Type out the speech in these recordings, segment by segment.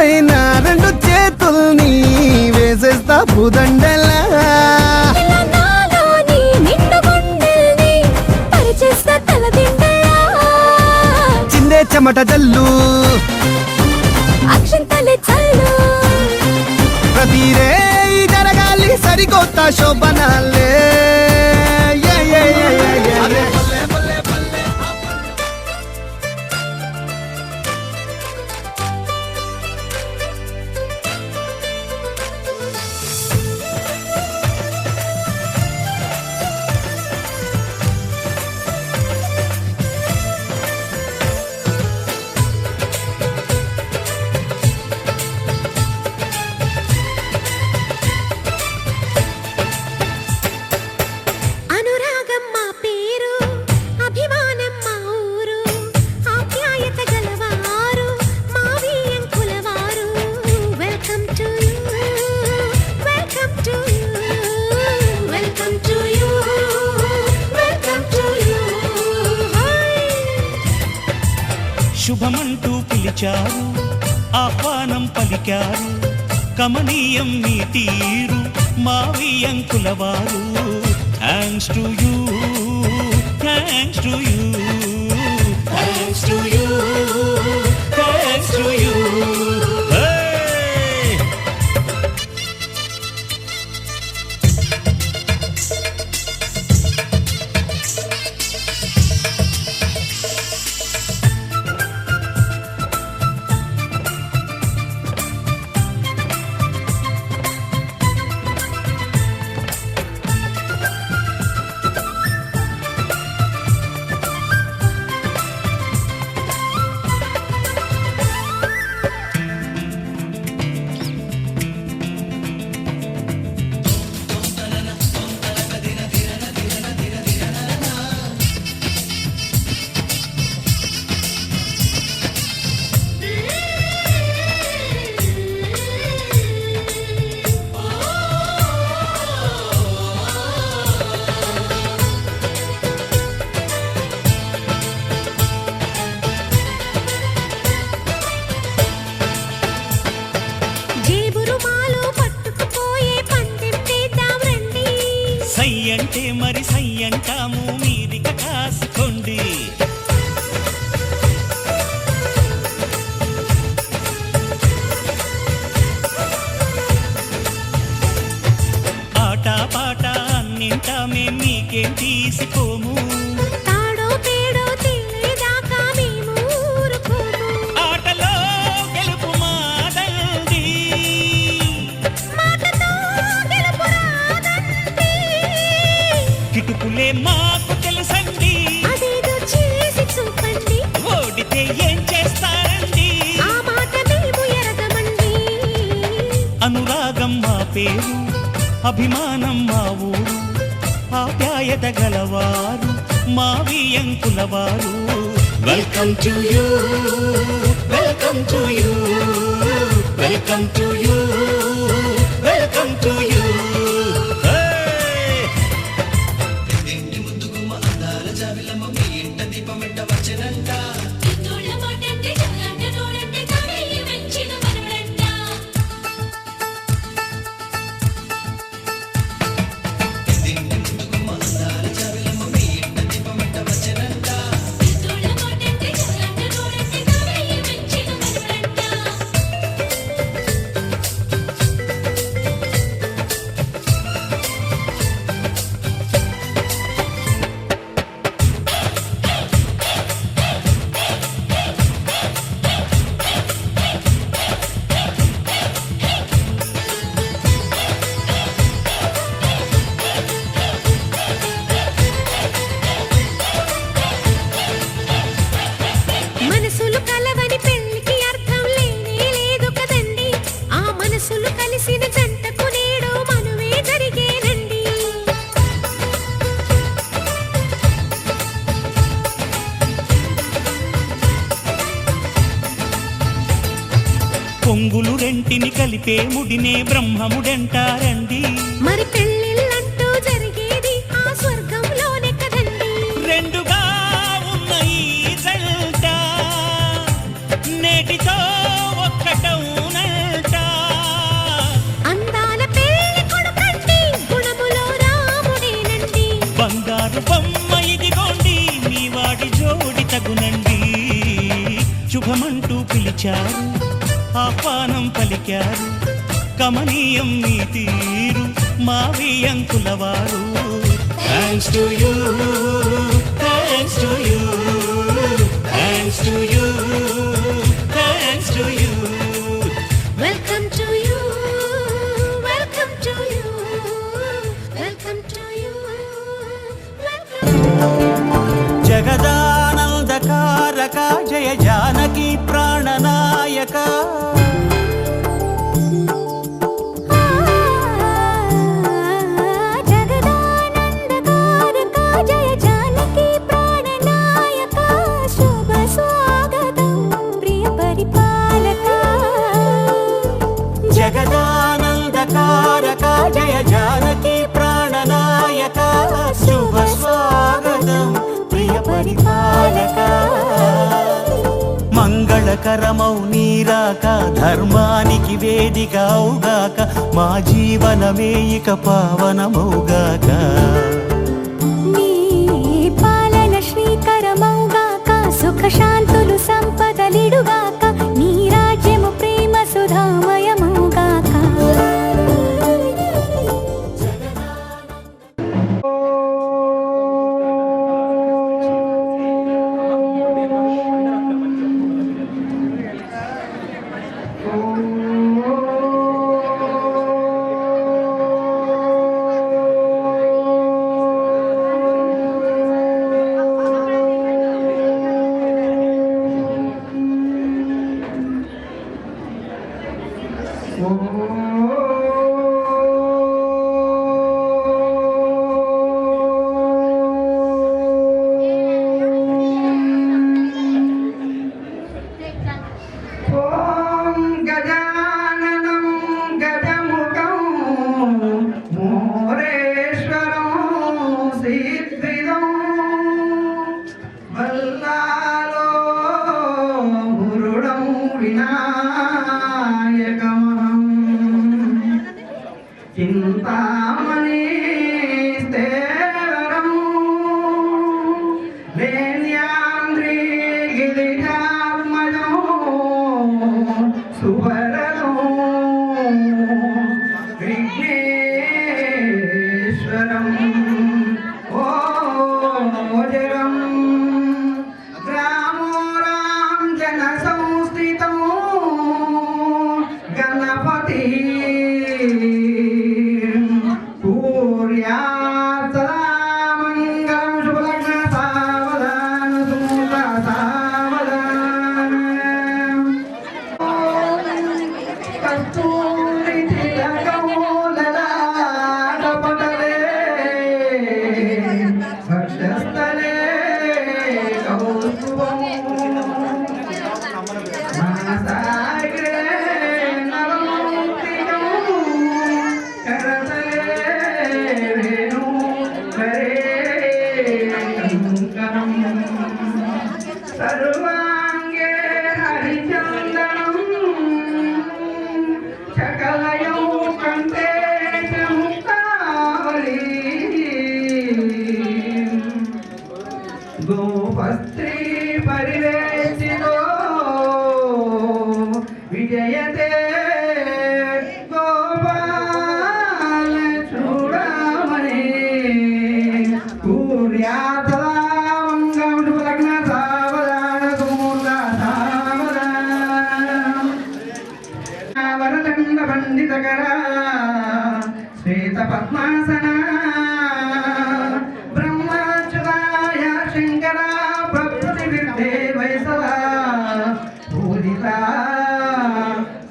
పైన రెండు చేతుల్ని వేసేస్తా భూదండలా చిందే చెమట జల్లు అక్షంతలే చల్లు ప్రతిరే జరగాలి సరికొత్త శోభనాలే శుభమంటూ పిలిచారు ఆహ్వానం పలికారు కమనీయం మీ తీరు మావి అంకులవారు thanks to you thanks to you thanks to you thanks to you సయ్యంటే మరి సయ్యంటాము మీదిక కాసుకోండి ఆట పాట అన్నింటా మేం మీకేం తీసుకోము తాడో పేడో తెలియదాకా మేము ఊరుకోము ఆటలో గెలుపు మాదండి మాటతో గెలుపు రాదండి కిటుకులే మాకు తెలుసండి అదేదో చేసి చూపండి ఓడితే ఏం చేస్తారండి ఆ మాట మేము ఎరగమండి అనురాగం మా పేరు అభిమానం మా ఊరు ఆప్యాయత గలవారు మావి అంకులవారు welcome to you welcome to you welcome to you welcome to you పొంగులు రెంటిని కలిపే ముడినే బ్రహ్మముడంటారండి. మరి పెళ్ళిళ్ళంటూ జరిగేది ఆ స్వర్గంలోనే కదండి. రెండుగా ఉన్న ఈ జంట నేటితో ఒక్కటవునండి. సుఖమంటూ పిలిచారు, ఆహ్వానం పలికారు. కమనీయం నీ తీరు మా వియంకులవారు. Thanks to you, thanks to you, thanks to you, thanks to you. Welcome to you, welcome to you, welcome to you, జగదానందకారక జయ జానకి ప్రాణనాయక. జగదానందకారక జయ జానకి ప్రాణనాయక. శుభ స్వాగతం ప్రియ పరిపాలక. జగదానందకారక జయ జానకి ప్రాణనాయక. శుభ స్వాగతం ప్రియ పరిపాలక. మంగళకరమౌ నీరాక ధర్మానికి వేదిక అవుగాక. మా జీవనమే ఇక పావనమౌగాక. నీ పాలన శ్రీకరమౌగాక. సుఖ శాంతులు సంపదలిడుగాక. నీ రాజ్యము ప్రేమ సుధామయమౌగాక. ఓం గజాననం గజముఖం మోరేశ్వరం సిద్ధిదం వల్లాలో మురుడం వినాయకమహం చింతామణి స్థేవరం లేన్యాంద్రీ గిరిజాత్మజం సువరదో విఘ్నేశ్వరం ఓజరం గ్రామో రాం జన సంస్థితం గణపతి పూర్యాత్ సదా మంగళం శుభలగ్న సావధాన సుముహూర్త సావధాన. కస్తూరి తిలకము లలాటపటలే వక్షస్థలే కౌస్తుభము మనసాగ్రే నవమౌక్తికం కరతలే వేణు కరే కంకణం సర్వాంగే హరిచందనం చకలయౌ కంఠే చ ముక్తావళి గోపస్త్రీ పరివేశితో విజయతే గోపాల చూడమణి పూర్యాత్ సదా మంగళం శుభలగ్న సావధాన సుముహూర్త సావధాన. వరదండ పండితకర శ్వేత పద్మాసన బ్రహ్మచ్యుతాయ శంకర ప్రకృతి విద్యే వైసవ పూజిత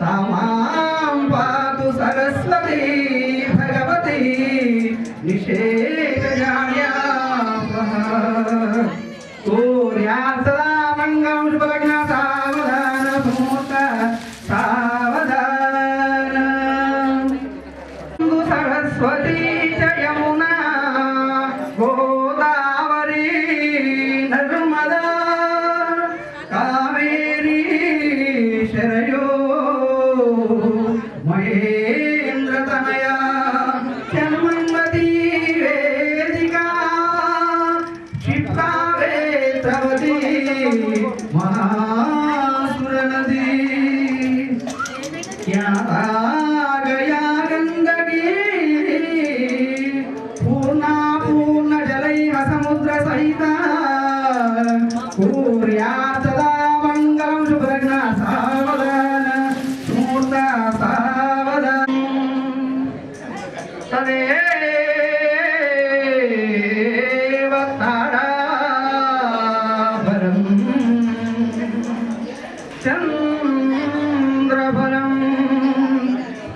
సామాం పాతు సరస్వతి భగవతి నిషేకజాయ సూర్యాత్ సదా మంగళం శుభలగ్న సావధాన సుముహూర్త సావధాన. సరస్వతి చ యమునా గోదావరి నర్మదా కావేరీ శరయో మహేంద్రతనయ జన్మవతి వేదికా క్షిప్రా వేత్రవతి మహా తదేవ తారాబలం చంద్రబలం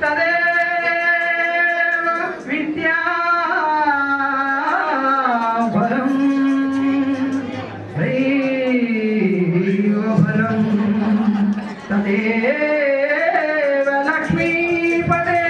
తదేవ విద్యాబలం దైవబలం తదేవ లక్ష్మీపదే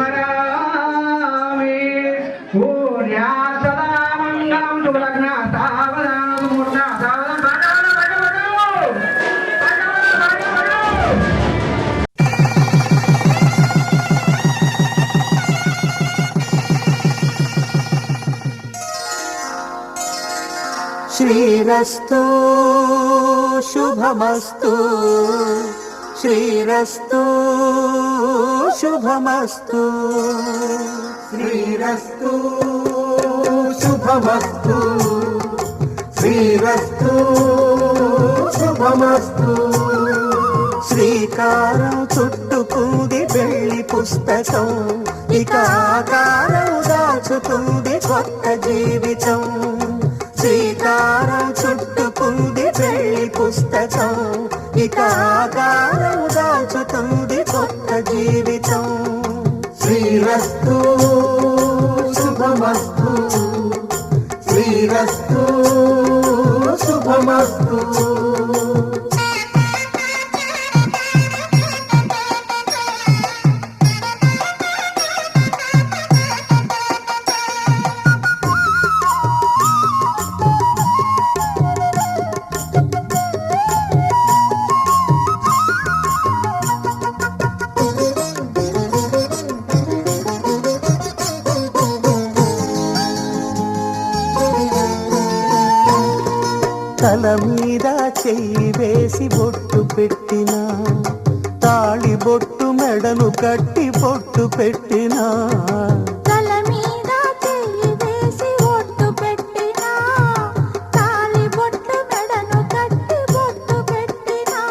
స్మరామి పూర్యాసదామంగళం శుభలగ్న సావధాన సుమూర్త సావధాన శ్రీరస్తు శుభమస్తు శ్రీరస్తు శుభమస్తు శ్రీరస్తు శుభమస్తు శ్రీరస్తు శుభమస్తు శ్రీకారం చుట్టుకుంది పెళ్లి పుస్తకం ఇక ఆకారం దాచుకుంది కొత్త జీవితం శ్రీకారం చుట్టుకుంది పెళ్లి పుస్తకం ఇక ఆకారం దాచుతుంది కొత్త జీవితం శ్రీరస్తు శుభమస్తు శ్రీరస్తు శుభమస్తు తల మీద చెయ్యి వేసి బొట్టు పెట్టినా తాళి బొట్టు మెడను కట్టి బొట్టు పెట్టినా తల మీద చెయ్యి వేసి ఒట్టు పెట్టినా తాళి బొట్టు మెడను కట్టి బొట్టు పెట్టినా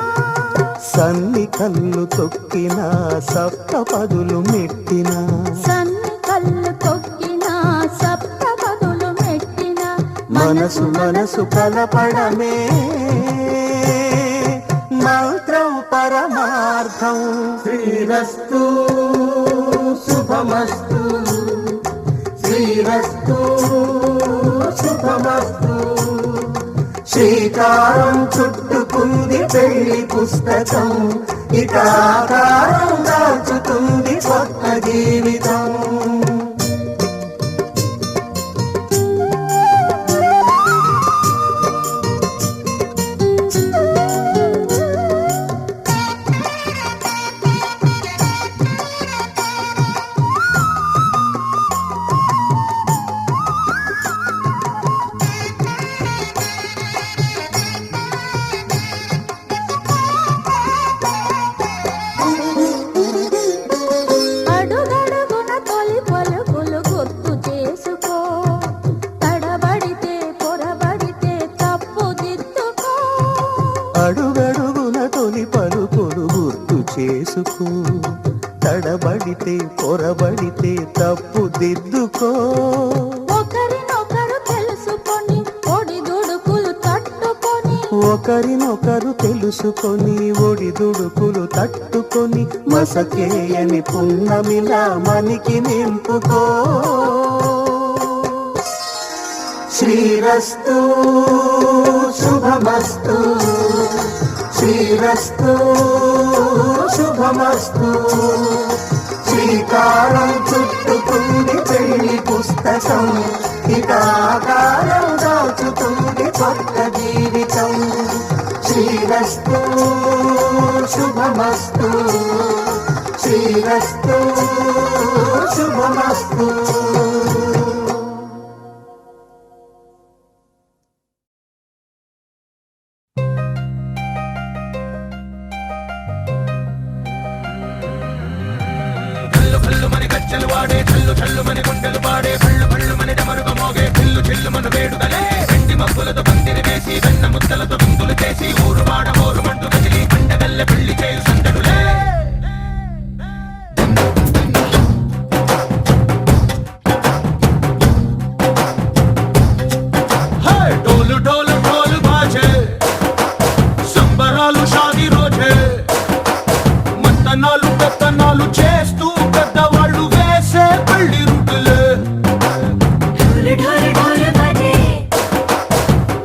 సన్ని కళ్ళు తొక్కినా సప్త పదులు మెట్టినా సన్ని కళ్ళు తొక్కినా సప్త పదులు మెట్టినా మనసు మనసు కలపడమే మంత్రం పరమార్థం శ్రీరస్తు శుభమస్తు శ్రీరస్తు శుభమస్తు శ్రీకారం చుట్టుకుంది పెళ్లి పుస్తకం ఇక ఆకారం దాచుతుంది కొత్త జీవితం అడుగడుగున తొలి పలుకులు గుర్తు చేసుకో తడబడితే పొరబడితే తప్పు దిద్దుకో అడుగడుగున తొలి పలుకులు గుర్తు చేసుకో తడబడితే పొరబడితే తప్పు దిద్దుకో ఒకరినొకరు తెలుసుకొని ఒడిదుడుకులు తట్టుకొని ఒకరినొకరు తెలుసుకొని ఒడిదుడుకులు తట్టుకొని మసకేయని పున్నమిలా మనికి నింపుకో శ్రీరస్తు శుభమస్తు శ్రీరస్తు శుభమస్తు శ్రీకారం చుట్టుకుంది పెళ్లి పుస్తకం ఇక ఆకారం దాచుతుంది కొత్త జీవితం శ్రీరస్తు శుభమస్తు శ్రీరస్తు శుభమస్తు మంతనాలు పెత్తనాలు చేస్తూ పెద్దవాళ్ళు వేసే పెళ్లి రుటులే. ఢోలు ఢోలు ఢోలు బజే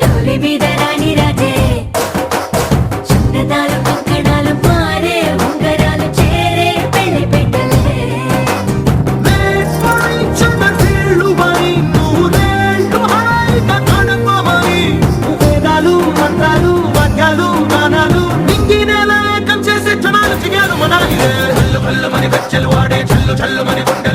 ఢోలి మీద రాణి రాజే చిన్నదాలు కంకణాలు మారే ఉంగరాలు చేరే పెళ్లి పెట్టలే. లేట్వై చిన్నీళ్ళువై నూరేళ్ళు హాయిగా గడపమని వేదాలు మంత్రాలు వాక్యాలు గానాలు నింగి నేల ఏకం చేసే క్షణాలు చిగారు మనాలి. చల్లు చల్లు మని గజ్జలు వాడే చల్లు చల్లు మని గుండె